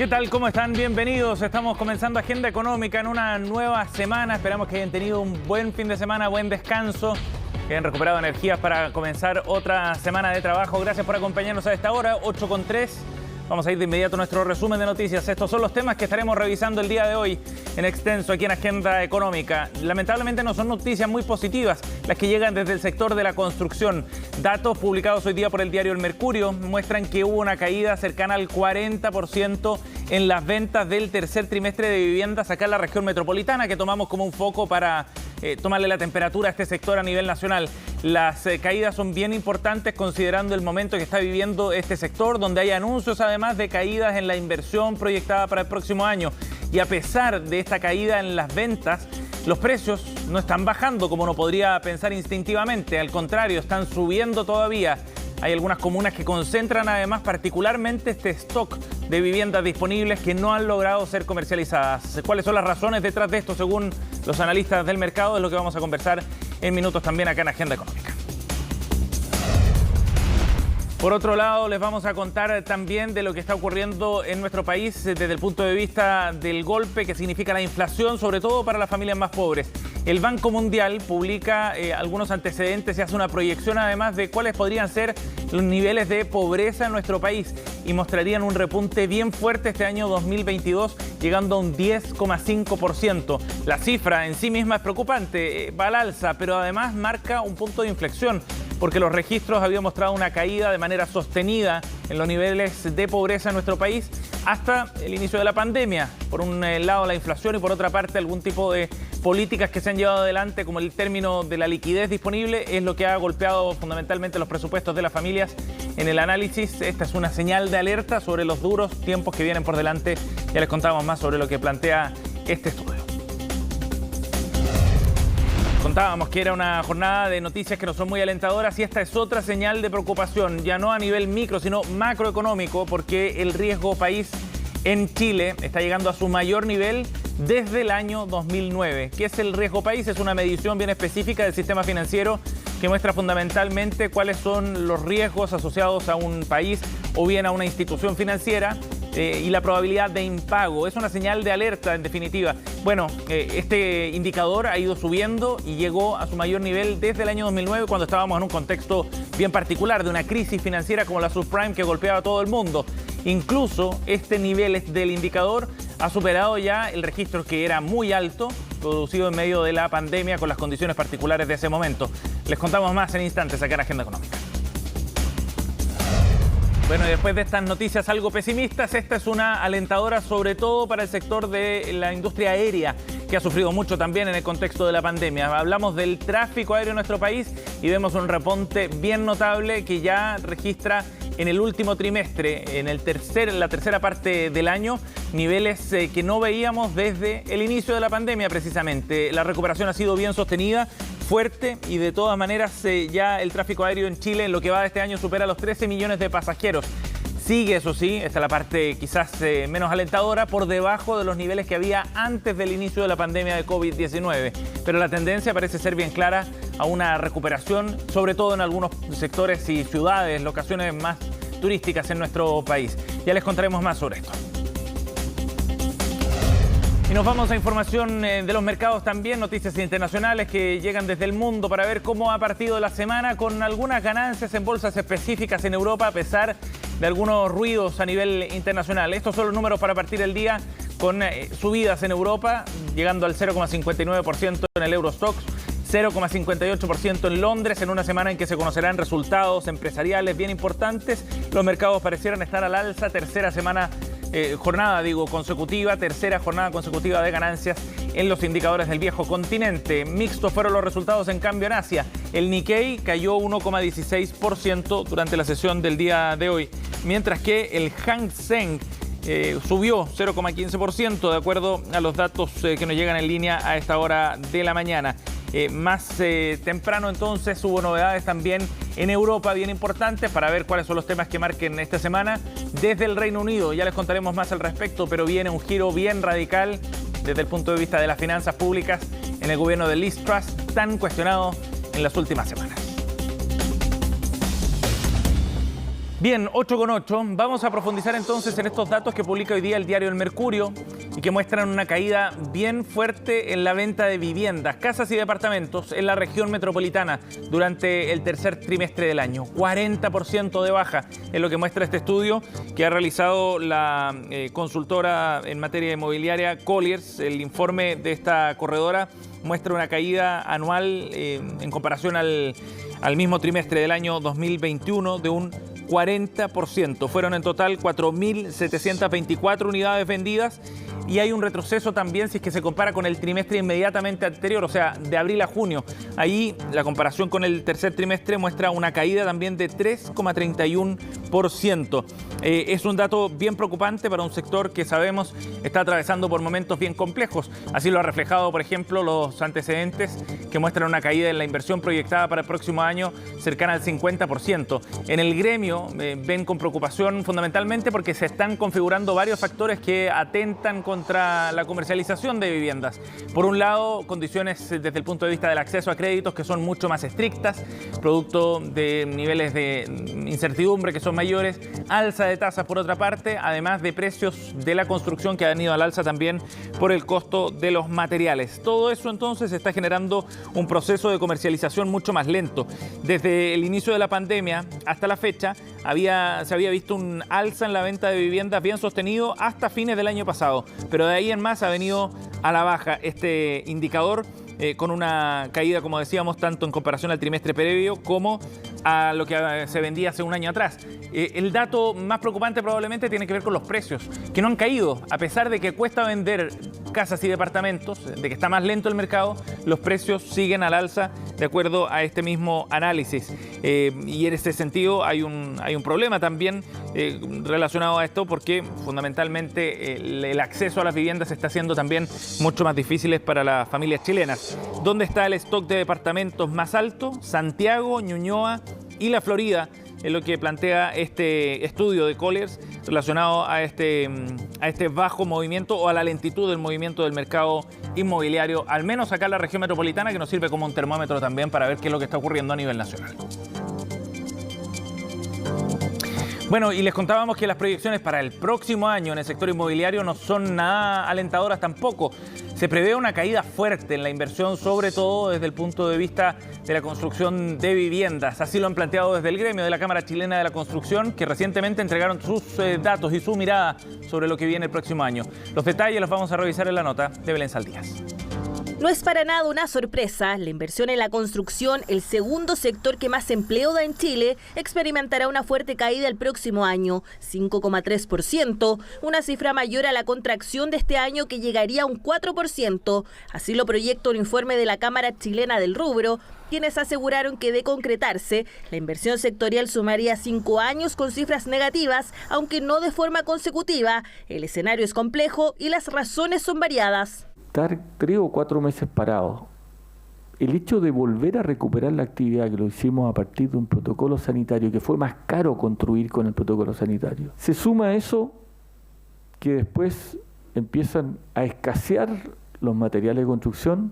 ¿Qué tal? ¿Cómo están? Bienvenidos. Estamos comenzando Agenda Económica en una nueva semana. Esperamos que hayan tenido un buen fin de semana, buen descanso, que hayan recuperado energías para comenzar otra semana de trabajo. Gracias por acompañarnos a esta hora, 8:03. Vamos a ir de inmediato a nuestro resumen de noticias. Estos son los temas que estaremos revisando el día de hoy en extenso aquí en Agenda Económica. Lamentablemente no son noticias muy positivas las que llegan desde el sector de la construcción. Datos publicados hoy día por el diario El Mercurio muestran que hubo una caída cercana al 40% en las ventas del tercer trimestre de viviendas acá en la región metropolitana, que tomamos como un foco para tomarle la temperatura a este sector a nivel nacional. Las caídas son bien importantes considerando el momento que está viviendo este sector, donde hay anuncios además de caídas en la inversión proyectada para el próximo año. Y a pesar de esta caída en las ventas, los precios no están bajando como uno podría pensar instintivamente. Al contrario, están subiendo todavía. Hay algunas comunas que concentran además particularmente este stock de viviendas disponibles que no han logrado ser comercializadas. ¿Cuáles son las razones detrás de esto según los analistas del mercado? Es lo que vamos a conversar en minutos también acá en Agenda Económica. Por otro lado, les vamos a contar también de lo que está ocurriendo en nuestro país desde el punto de vista del golpe que significa la inflación, sobre todo para las familias más pobres. El Banco Mundial publica algunos antecedentes y hace una proyección además de cuáles podrían ser los niveles de pobreza en nuestro país y mostrarían un repunte bien fuerte este año 2022, llegando a un 10,5%. La cifra en sí misma es preocupante, va al alza, pero además marca un punto de inflexión, porque los registros habían mostrado una caída de manera sostenida en los niveles de pobreza en nuestro país hasta el inicio de la pandemia. Por un lado la inflación y por otra parte algún tipo de políticas que se han llevado adelante, como el término de la liquidez disponible, es lo que ha golpeado fundamentalmente los presupuestos de las familias. En el análisis, esta es una señal de alerta sobre los duros tiempos que vienen por delante. Ya les contamos más sobre lo que plantea este estudio. Contábamos que era una jornada de noticias que no son muy alentadoras y esta es otra señal de preocupación, ya no a nivel micro, sino macroeconómico, porque el riesgo país en Chile está llegando a su mayor nivel desde el año 2009. ¿Qué es el riesgo país? Es una medición bien específica del sistema financiero que muestra fundamentalmente cuáles son los riesgos asociados a un país o bien a una institución financiera y la probabilidad de impago. Es una señal de alerta, en definitiva. Bueno, este indicador ha ido subiendo y llegó a su mayor nivel desde el año 2009, cuando estábamos en un contexto bien particular de una crisis financiera como la subprime que golpeaba a todo el mundo. Incluso este nivel del indicador ha superado ya el registro que era muy alto, producido en medio de la pandemia con las condiciones particulares de ese momento. Les contamos más en instantes acá en Agenda Económica. Bueno, y después de estas noticias algo pesimistas, esta es una alentadora sobre todo para el sector de la industria aérea, que ha sufrido mucho también en el contexto de la pandemia. Hablamos del tráfico aéreo en nuestro país y vemos un repunte bien notable que ya registra en el último trimestre, en la tercera parte del año, niveles que no veíamos desde el inicio de la pandemia precisamente. La recuperación ha sido bien sostenida, fuerte, y de todas maneras ya el tráfico aéreo en Chile en lo que va de este año supera los 13 millones de pasajeros. Sigue, eso sí, esta es la parte quizás menos alentadora, por debajo de los niveles que había antes del inicio de la pandemia de COVID-19. Pero la tendencia parece ser bien clara a una recuperación, sobre todo en algunos sectores y ciudades, locaciones más turísticas en nuestro país. Ya les contaremos más sobre esto. Y nos vamos a información de los mercados también, noticias internacionales que llegan desde el mundo para ver cómo ha partido la semana, con algunas ganancias en bolsas específicas en Europa a pesar de algunos ruidos a nivel internacional. Estos son los números para partir el día, con subidas en Europa, llegando al 0,59% en el Eurostoxx, 0,58% en Londres, en una semana en que se conocerán resultados empresariales bien importantes. Los mercados parecieran estar al alza, tercera jornada consecutiva de ganancias en los indicadores del viejo continente. Mixtos fueron los resultados en cambio en Asia. El Nikkei cayó 1,16% durante la sesión del día de hoy, mientras que el Hang Seng subió 0,15% de acuerdo a los datos que nos llegan en línea a esta hora de la mañana. Más temprano entonces hubo novedades también en Europa bien importantes para ver cuáles son los temas que marquen esta semana. Desde el Reino Unido ya les contaremos más al respecto, pero viene un giro bien radical desde el punto de vista de las finanzas públicas en el gobierno de Liz Truss, tan cuestionado en las últimas semanas. Bien, 8:08. Vamos a profundizar entonces en estos datos que publica hoy día el diario El Mercurio y que muestran una caída bien fuerte en la venta de viviendas, casas y departamentos en la región metropolitana durante el tercer trimestre del año. 40% de baja es lo que muestra este estudio que ha realizado la consultora en materia inmobiliaria Colliers. El informe de esta corredora muestra una caída anual en comparación al mismo trimestre del año 2021 de un 40%. Fueron en total 4.724 unidades vendidas y hay un retroceso también si es que se compara con el trimestre inmediatamente anterior, o sea, de abril a junio. Ahí la comparación con el tercer trimestre muestra una caída también de 3,31%. Es un dato bien preocupante para un sector que sabemos está atravesando por momentos bien complejos. Así lo ha reflejado, por ejemplo, los antecedentes que muestran una caída en la inversión proyectada para el próximo año cercana al 50%. En el gremio ven con preocupación fundamentalmente porque se están configurando varios factores que atentan contra la comercialización de viviendas. Por un lado, condiciones desde el punto de vista del acceso a créditos que son mucho más estrictas, producto de niveles de incertidumbre que son mayores, alza de tasas por otra parte, además de precios de la construcción que han ido al alza también por el costo de los materiales. Todo eso entonces está generando un proceso de comercialización mucho más lento. Desde el inicio de la pandemia hasta la fecha se había visto un alza en la venta de viviendas bien sostenido hasta fines del año pasado, pero de ahí en más ha venido a la baja este indicador con una caída, como decíamos, tanto en comparación al trimestre previo como a lo que se vendía hace un año atrás. El dato más preocupante probablemente tiene que ver con los precios, que no han caído. A pesar de que cuesta vender casas y departamentos, de que está más lento el mercado, los precios siguen al alza de acuerdo a este mismo análisis. Y en ese sentido hay un problema también relacionado a esto porque fundamentalmente el acceso a las viviendas está siendo también mucho más difícil para las familias chilenas. ¿Dónde está el stock de departamentos más alto? Santiago, Ñuñoa y la Florida, es lo que plantea este estudio de Colliers relacionado a este bajo movimiento o a la lentitud del movimiento del mercado inmobiliario, al menos acá en la región metropolitana, que nos sirve como un termómetro también para ver qué es lo que está ocurriendo a nivel nacional. Bueno, y les contábamos que las proyecciones para el próximo año en el sector inmobiliario no son nada alentadoras tampoco. Se prevé una caída fuerte en la inversión, sobre todo desde el punto de vista de la construcción de viviendas. Así lo han planteado desde el gremio de la Cámara Chilena de la Construcción, que recientemente entregaron sus datos y su mirada sobre lo que viene el próximo año. Los detalles los vamos a revisar en la nota de Belén Saldías. No es para nada una sorpresa. La inversión en la construcción, el segundo sector que más empleo da en Chile, experimentará una fuerte caída el próximo año, 5,3%, una cifra mayor a la contracción de este año que llegaría a un 4%. Así lo proyecta un informe de la Cámara Chilena del Rubro, quienes aseguraron que de concretarse, la inversión sectorial sumaría 5 años con cifras negativas, aunque no de forma consecutiva. El escenario es complejo y las razones son variadas. Estar 3 o 4 meses parados, el hecho de volver a recuperar la actividad que lo hicimos a partir de un protocolo sanitario que fue más caro construir con el protocolo sanitario, se suma a eso que después empiezan a escasear los materiales de construcción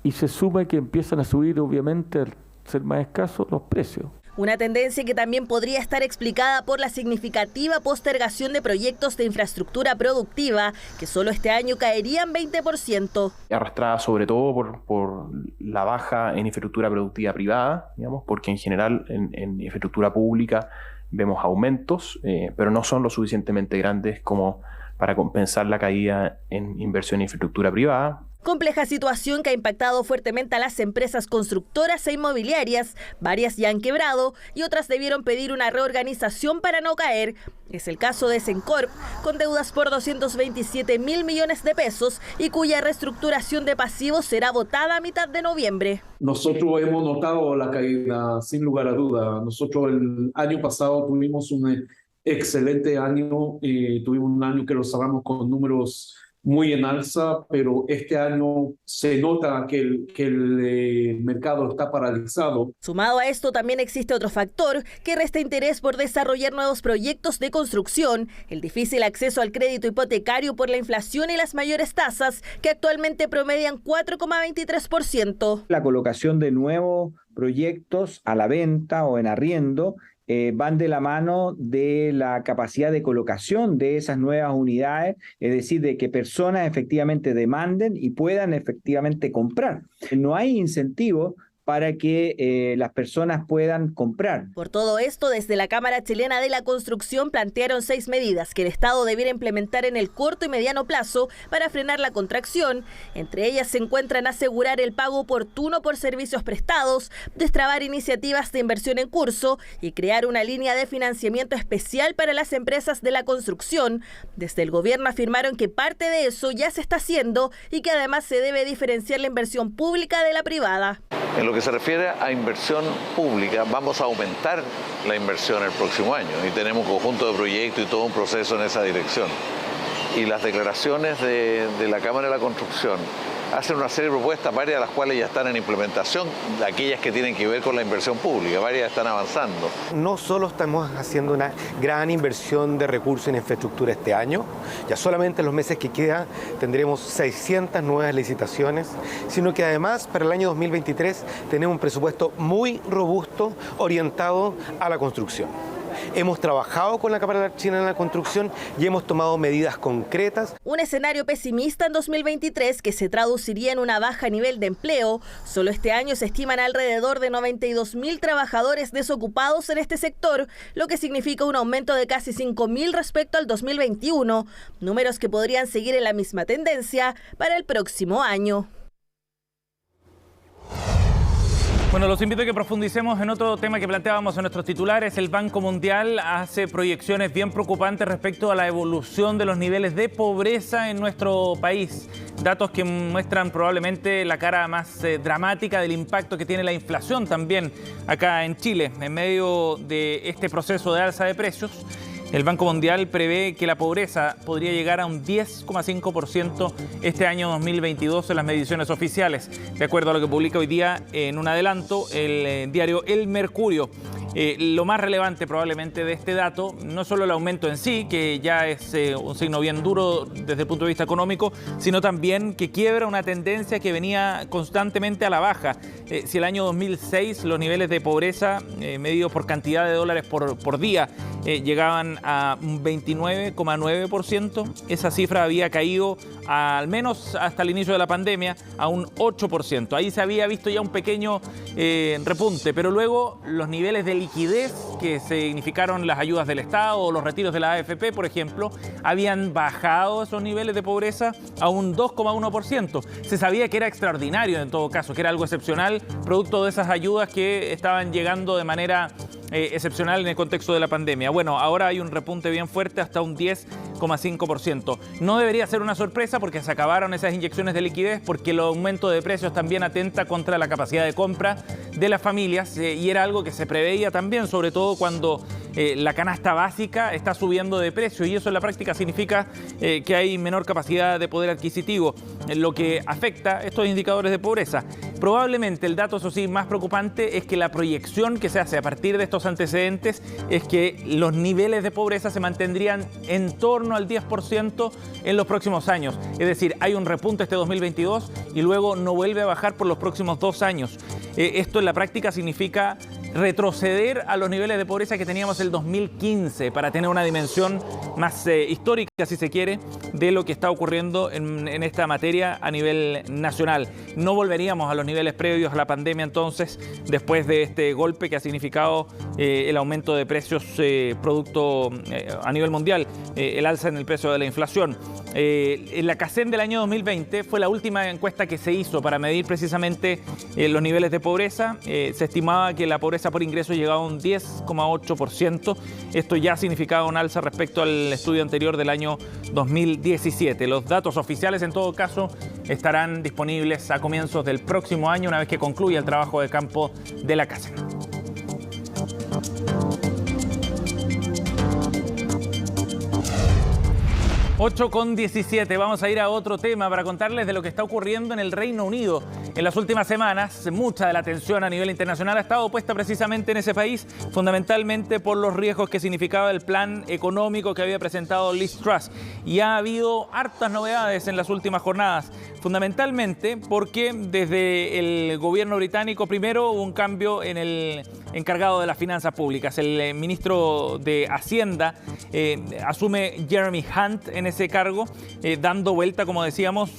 y se suma que empiezan a subir, obviamente, al ser más escasos, los precios. Una tendencia que también podría estar explicada por la significativa postergación de proyectos de infraestructura productiva, que solo este año caerían 20%. Arrastrada sobre todo por la baja en infraestructura productiva privada, digamos, porque en general en infraestructura pública vemos aumentos, pero no son lo suficientemente grandes como para compensar la caída en inversión en infraestructura privada. Compleja situación que ha impactado fuertemente a las empresas constructoras e inmobiliarias. Varias ya han quebrado y otras debieron pedir una reorganización para no caer. Es el caso de Sencorp, con deudas por 227.000 millones de pesos y cuya reestructuración de pasivos será votada a mitad de noviembre. Nosotros hemos notado la caída, sin lugar a duda. Nosotros el año pasado tuvimos un excelente año, tuvimos un año que lo cerramos con números muy en alza, pero este año se nota que el mercado está paralizado. Sumado a esto, también existe otro factor que resta interés por desarrollar nuevos proyectos de construcción, el difícil acceso al crédito hipotecario por la inflación y las mayores tasas, que actualmente promedian 4,23%. La colocación de nuevos proyectos a la venta o en arriendo van de la mano de la capacidad de colocación de esas nuevas unidades, es decir, de que personas efectivamente demanden y puedan efectivamente comprar. No hay incentivo para que las personas puedan comprar. Por todo esto, desde la Cámara Chilena de la Construcción plantearon 6 medidas que el Estado debiera implementar en el corto y mediano plazo para frenar la contracción. Entre ellas se encuentran asegurar el pago oportuno por servicios prestados, destrabar iniciativas de inversión en curso y crear una línea de financiamiento especial para las empresas de la construcción. Desde el gobierno afirmaron que parte de eso ya se está haciendo y que además se debe diferenciar la inversión pública de la privada. En lo que se refiere a inversión pública, vamos a aumentar la inversión el próximo año y tenemos un conjunto de proyectos y todo un proceso en esa dirección. Y las declaraciones de la Cámara de la Construcción hacen una serie de propuestas, varias de las cuales ya están en implementación, aquellas que tienen que ver con la inversión pública, varias están avanzando. No solo estamos haciendo una gran inversión de recursos en infraestructura este año, ya solamente en los meses que quedan tendremos 600 nuevas licitaciones, sino que además para el año 2023 tenemos un presupuesto muy robusto orientado a la construcción. Hemos trabajado con la Cámara Chilena de la Construcción y hemos tomado medidas concretas. Un escenario pesimista en 2023 que se traduciría en una baja nivel de empleo. Solo este año se estiman alrededor de 92.000 trabajadores desocupados en este sector, lo que significa un aumento de casi 5.000 respecto al 2021, números que podrían seguir en la misma tendencia para el próximo año. Bueno, los invito a que profundicemos en otro tema que planteábamos en nuestros titulares. El Banco Mundial hace proyecciones bien preocupantes respecto a la evolución de los niveles de pobreza en nuestro país. Datos que muestran probablemente la cara más dramática del impacto que tiene la inflación también acá en Chile. En medio de este proceso de alza de precios, el Banco Mundial prevé que la pobreza podría llegar a un 10,5% este año 2022 en las mediciones oficiales, de acuerdo a lo que publica hoy día en un adelanto el diario El Mercurio. Lo más relevante probablemente de este dato, no solo el aumento en sí, que ya es un signo bien duro desde el punto de vista económico, sino también que quiebra una tendencia que venía constantemente a la baja. Si el año 2006 los niveles de pobreza medidos por cantidad de dólares por día llegaban a un 29,9%, esa cifra había caído al menos hasta el inicio de la pandemia a un 8%. Ahí se había visto ya un pequeño repunte, pero luego los niveles de liquidez que significaron las ayudas del Estado o los retiros de la AFP, por ejemplo, habían bajado esos niveles de pobreza a un 2,1%. Se sabía que era extraordinario en todo caso, que era algo excepcional, producto de esas ayudas que estaban llegando de manera excepcional en el contexto de la pandemia. Bueno, ahora hay un repunte bien fuerte hasta un 10,5%. No debería ser una sorpresa porque se acabaron esas inyecciones de liquidez, porque el aumento de precios también atenta contra la capacidad de compra de las familias y era algo que se preveía también, sobre todo cuando la canasta básica está subiendo de precio y eso en la práctica significa que hay menor capacidad de poder adquisitivo, lo que afecta estos indicadores de pobreza. Probablemente el dato, eso sí, más preocupante es que la proyección que se hace a partir de estos antecedentes es que los niveles de pobreza se mantendrían en torno al 10% en los próximos años. Es decir, hay un repunte este 2022 y luego no vuelve a bajar por los próximos 2 años. Esto en la práctica significa retroceder a los niveles de pobreza que teníamos el 2015 para tener una dimensión más histórica, si se quiere, de lo que está ocurriendo en esta materia a nivel nacional. No volveríamos a los niveles previos a la pandemia entonces, después de este golpe que ha significado el aumento de precios producto a nivel mundial, el alza en el precio de la inflación. En la CACEN del año 2020 fue la última encuesta que se hizo para medir precisamente los niveles de pobreza. Se estimaba que la pobreza por ingreso llegaba a un 10,8%. Esto ya significaba un alza respecto al estudio anterior del año 2017. Los datos oficiales, en todo caso, estarán disponibles a comienzos del próximo año, una vez que concluya el trabajo de campo de la CACEN. 8:17. Vamos a ir a otro tema para contarles de lo que está ocurriendo en el Reino Unido. En las últimas semanas, mucha de la atención a nivel internacional ha estado puesta precisamente en ese país, fundamentalmente por los riesgos que significaba el plan económico que había presentado Liz Truss. Y ha habido hartas novedades en las últimas jornadas, fundamentalmente porque desde el gobierno británico primero hubo un cambio en encargado de las finanzas públicas. El ministro de Hacienda asume Jeremy Hunt en ese cargo, dando vuelta, como decíamos,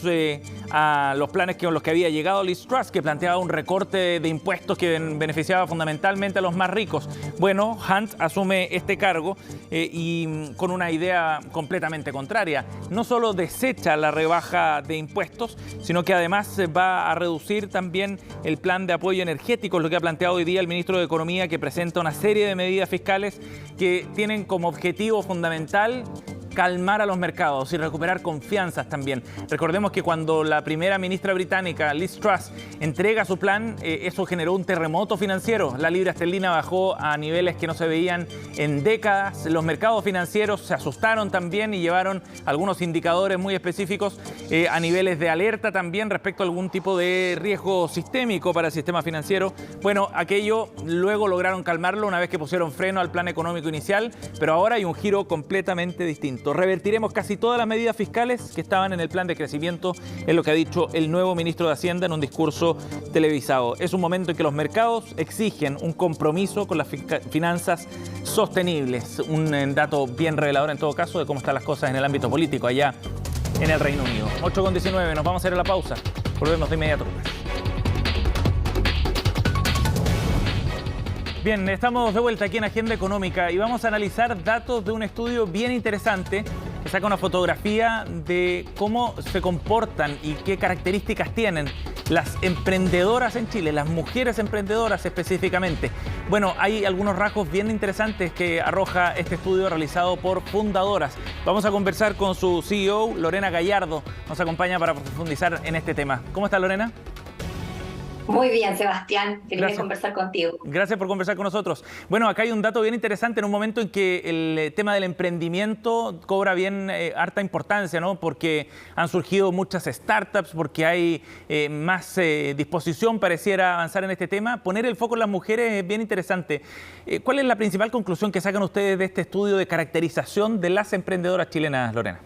a los planes con los que había llegado Liz Truss, que planteaba un recorte de impuestos que beneficiaba fundamentalmente a los más ricos. Bueno, Hunt asume este cargo y con una idea completamente contraria. No solo desecha la rebaja de impuestos, sino que además va a reducir también el plan de apoyo energético, lo que ha planteado hoy día el ministro de Economía, que presenta una serie de medidas fiscales que tienen como objetivo fundamental calmar a los mercados y recuperar confianzas también. Recordemos que cuando la primera ministra británica, Liz Truss, entrega su plan, eso generó un terremoto financiero. La libra esterlina bajó a niveles que no se veían en décadas. Los mercados financieros se asustaron también y llevaron algunos indicadores muy específicos a niveles de alerta también respecto a algún tipo de riesgo sistémico para el sistema financiero. Bueno, aquello luego lograron calmarlo una vez que pusieron freno al plan económico inicial, pero ahora hay un giro completamente distinto. Revertiremos casi todas las medidas fiscales que estaban en el plan de crecimiento, es lo que ha dicho el nuevo ministro de Hacienda en un discurso televisado. Es un momento en que los mercados exigen un compromiso con las finanzas sostenibles. Un dato bien revelador en todo caso de cómo están las cosas en el ámbito político allá en el Reino Unido. 8:19, nos vamos a ir a la pausa. Volvemos de inmediato. Bien, estamos de vuelta aquí en Agenda Económica y vamos a analizar datos de un estudio bien interesante que saca una fotografía de cómo se comportan y qué características tienen las emprendedoras en Chile, las mujeres emprendedoras específicamente. Bueno, hay algunos rasgos bien interesantes que arroja este estudio realizado por Fundadoras. Vamos a conversar con su CEO, Lorena Gallardo. Nos acompaña para profundizar en este tema. ¿Cómo está, Lorena? Muy bien, Sebastián. Feliz de conversar contigo. Gracias por conversar con nosotros. Bueno, acá hay un dato bien interesante en un momento en que el tema del emprendimiento cobra bien harta importancia, ¿no? Porque han surgido muchas startups, porque hay más disposición, pareciera, avanzar en este tema. Poner el foco en las mujeres es bien interesante. ¿Cuál es la principal conclusión que sacan ustedes de este estudio de caracterización de las emprendedoras chilenas, Lorena?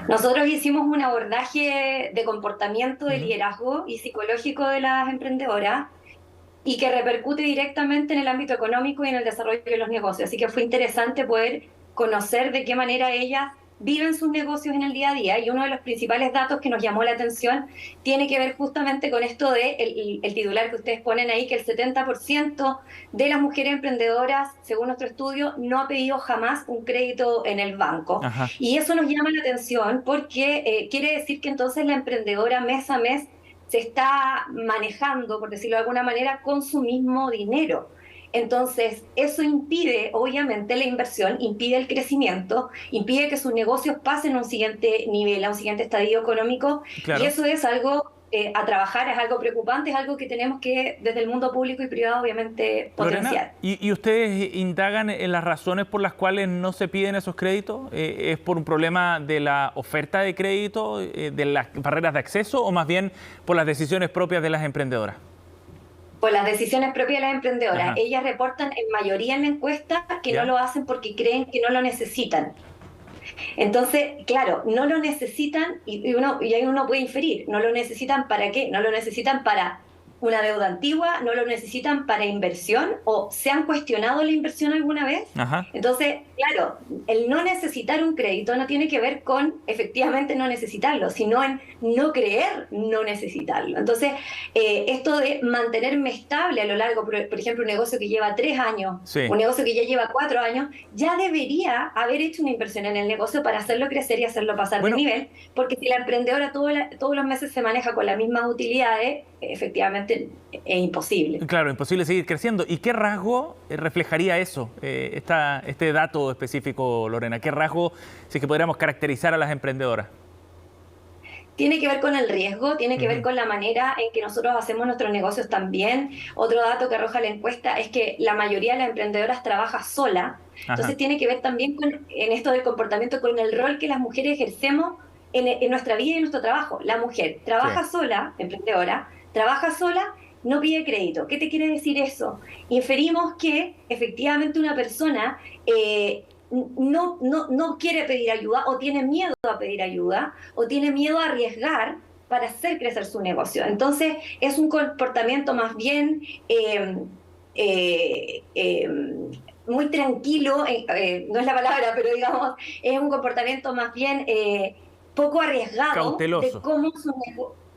Nosotros hicimos un abordaje de comportamiento, de liderazgo y psicológico de las emprendedoras y que repercute directamente en el ámbito económico y en el desarrollo de los negocios. Así que fue interesante poder conocer de qué manera ellas viven sus negocios en el día a día, y uno de los principales datos que nos llamó la atención tiene que ver justamente con esto de el titular que ustedes ponen ahí, que el 70% de las mujeres emprendedoras, según nuestro estudio, no ha pedido jamás un crédito en el banco. Ajá. Y eso nos llama la atención porque quiere decir que entonces la emprendedora mes a mes se está manejando, por decirlo de alguna manera, con su mismo dinero. Entonces, eso impide, obviamente, la inversión, impide el crecimiento, impide que sus negocios pasen a un siguiente nivel, a un siguiente estadio económico. Claro. Y eso es algo a trabajar, es algo preocupante, es algo que tenemos que, desde el mundo público y privado, obviamente, potenciar. Lorena, ¿y ustedes indagan en las razones por las cuales no se piden esos créditos? ¿Es por un problema de la oferta de crédito, de las barreras de acceso, o más bien por las decisiones propias de las emprendedoras? Por las decisiones propias de las emprendedoras. Ajá. Ellas reportan en mayoría en la encuesta que no lo hacen porque creen que no lo necesitan. Entonces, claro, no lo necesitan y ahí uno puede inferir. ¿No lo necesitan para qué? No lo necesitan para una deuda antigua, no lo necesitan para inversión, o se han cuestionado la inversión alguna vez. Ajá. Entonces, claro, el no necesitar un crédito no tiene que ver con efectivamente no necesitarlo, sino en no creer no necesitarlo. Entonces, esto de mantenerme estable a lo largo, por ejemplo, un negocio que lleva 3 años, sí, un negocio que ya lleva 4 años, ya debería haber hecho una inversión en el negocio para hacerlo crecer y hacerlo pasar de nivel, porque si la emprendedora todos los meses se maneja con las mismas utilidades, efectivamente es imposible. Claro, imposible seguir creciendo. ¿Y qué rasgo reflejaría eso, este dato específico, Lorena? ¿Qué rasgo, si es que podríamos caracterizar a las emprendedoras? Tiene que ver con el riesgo, tiene que ver con la manera en que nosotros hacemos nuestros negocios también. Otro dato que arroja la encuesta es que la mayoría de las emprendedoras trabaja sola. Entonces, ajá, tiene que ver también en esto del comportamiento, con el rol que las mujeres ejercemos en nuestra vida y en nuestro trabajo. La mujer trabaja sola, emprendedora, trabaja sola, no pide crédito. ¿Qué te quiere decir eso? Inferimos que efectivamente una persona no quiere pedir ayuda, o tiene miedo a pedir ayuda, o tiene miedo a arriesgar para hacer crecer su negocio. Entonces es un comportamiento más bien muy tranquilo, no es la palabra, pero digamos, es un comportamiento más bien poco arriesgado. Cauteloso. De cómo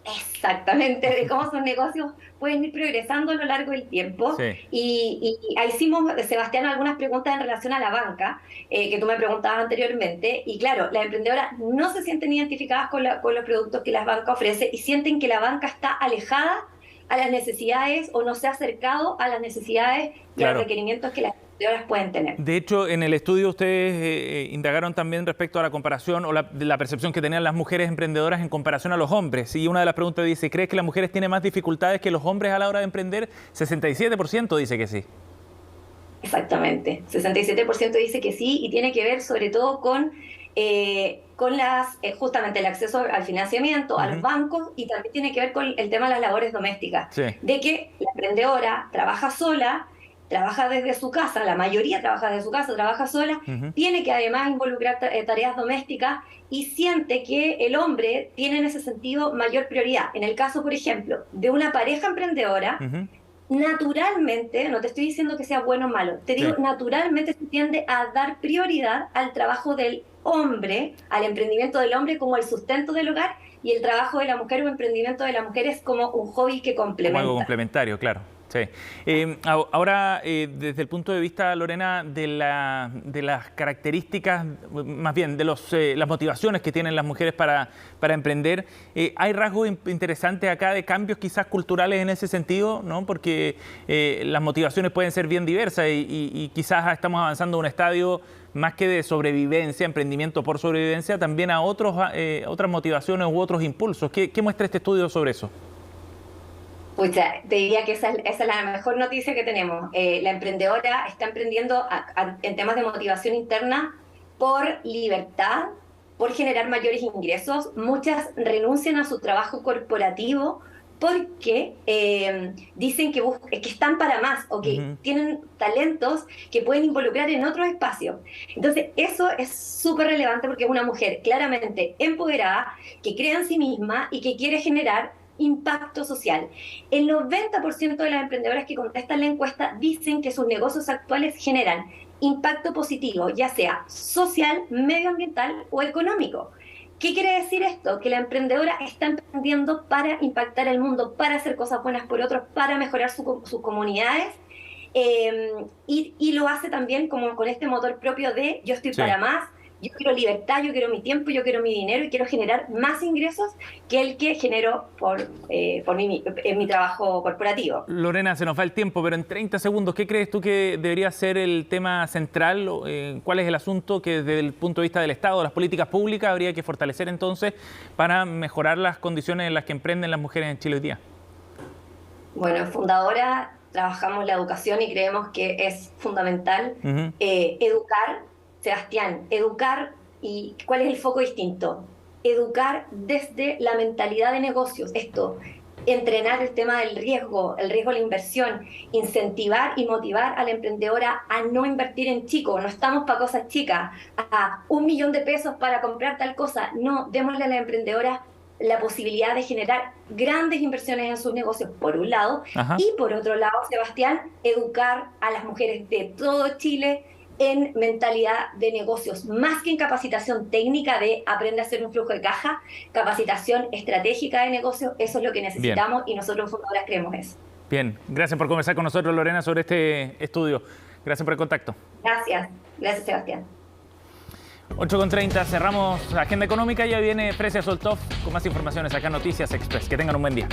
exactamente, de cómo sus negocios pueden ir progresando a lo largo del tiempo. Sí. Y hicimos, Sebastián, algunas preguntas en relación a la banca, que tú me preguntabas anteriormente, y claro, las emprendedoras no se sienten identificadas con los productos que la banca ofrece y sienten que la banca está alejada a las necesidades o no se ha acercado a las necesidades y a los requerimientos que las emprendedoras pueden tener. De hecho, en el estudio ustedes indagaron también respecto a la comparación o la percepción que tenían las mujeres emprendedoras en comparación a los hombres. Y una de las preguntas dice, ¿crees que las mujeres tienen más dificultades que los hombres a la hora de emprender? 67% dice que sí. Exactamente, 67% dice que sí, y tiene que ver sobre todo con justamente el acceso al financiamiento, a los bancos, y también tiene que ver con el tema de las labores domésticas, de que la emprendedora trabaja sola, trabaja desde su casa, la mayoría trabaja desde su casa, trabaja sola, tiene que además involucrar tareas domésticas y siente que el hombre tiene en ese sentido mayor prioridad. En el caso, por ejemplo, de una pareja emprendedora, naturalmente, no te estoy diciendo que sea bueno o malo, te digo, naturalmente se tiende a dar prioridad al trabajo del hombre, al emprendimiento del hombre como el sustento del hogar, y el trabajo de la mujer o emprendimiento de la mujer es como un hobby que complementa. Como algo complementario, claro. Sí. Ahora, desde el punto de vista, Lorena, de las características, más bien de las motivaciones que tienen las mujeres para emprender, ¿hay rasgos interesantes acá de cambios quizás culturales en ese sentido, ¿no? Porque las motivaciones pueden ser bien diversas y quizás estamos avanzando a un estadio más que de sobrevivencia, emprendimiento por sobrevivencia, también a otras motivaciones u otros impulsos. ¿Qué muestra este estudio sobre eso? Pucha, te diría que esa es la mejor noticia que tenemos. La emprendedora está emprendiendo en temas de motivación interna por libertad, por generar mayores ingresos. Muchas renuncian a su trabajo corporativo porque dicen que están para más o que tienen talentos que pueden involucrar en otros espacios. Entonces, eso es súper relevante porque es una mujer claramente empoderada, que cree en sí misma y que quiere generar impacto social. El 90% de las emprendedoras que contestan la encuesta dicen que sus negocios actuales generan impacto positivo, ya sea social, medioambiental o económico. ¿Qué quiere decir esto? Que la emprendedora está emprendiendo para impactar el mundo, para hacer cosas buenas por otros, para mejorar sus comunidades, y lo hace también como con este motor propio de yo estoy para más, yo quiero libertad, yo quiero mi tiempo, yo quiero mi dinero y quiero generar más ingresos que el que genero en mi trabajo corporativo. Lorena, se nos va el tiempo, pero en 30 segundos, ¿qué crees tú que debería ser el tema central? ¿Cuál es el asunto que desde el punto de vista del Estado, las políticas públicas, habría que fortalecer entonces para mejorar las condiciones en las que emprenden las mujeres en Chile hoy día? Bueno, en Fundadora trabajamos la educación y creemos que es fundamental educar. Sebastián, educar, ¿y cuál es el foco distinto? Educar desde la mentalidad de negocios, entrenar el tema del riesgo, a la inversión, incentivar y motivar a la emprendedora a no invertir en chico, no estamos para cosas chicas, a $1.000.000 para comprar tal cosa, no, démosle a la emprendedora la posibilidad de generar grandes inversiones en sus negocios, por un lado, y por otro lado, Sebastián, educar a las mujeres de todo Chile en mentalidad de negocios, más que en capacitación técnica de aprender a hacer un flujo de caja, capacitación estratégica de negocios, eso es lo que necesitamos. Bien. Y nosotros Fundadoras creemos eso. Bien, gracias por conversar con nosotros, Lorena, sobre este estudio. Gracias por el contacto. Gracias Sebastián. 8:30, cerramos Agenda Económica, ya viene Fresia Soltov con más informaciones acá en Noticias Express. Que tengan un buen día.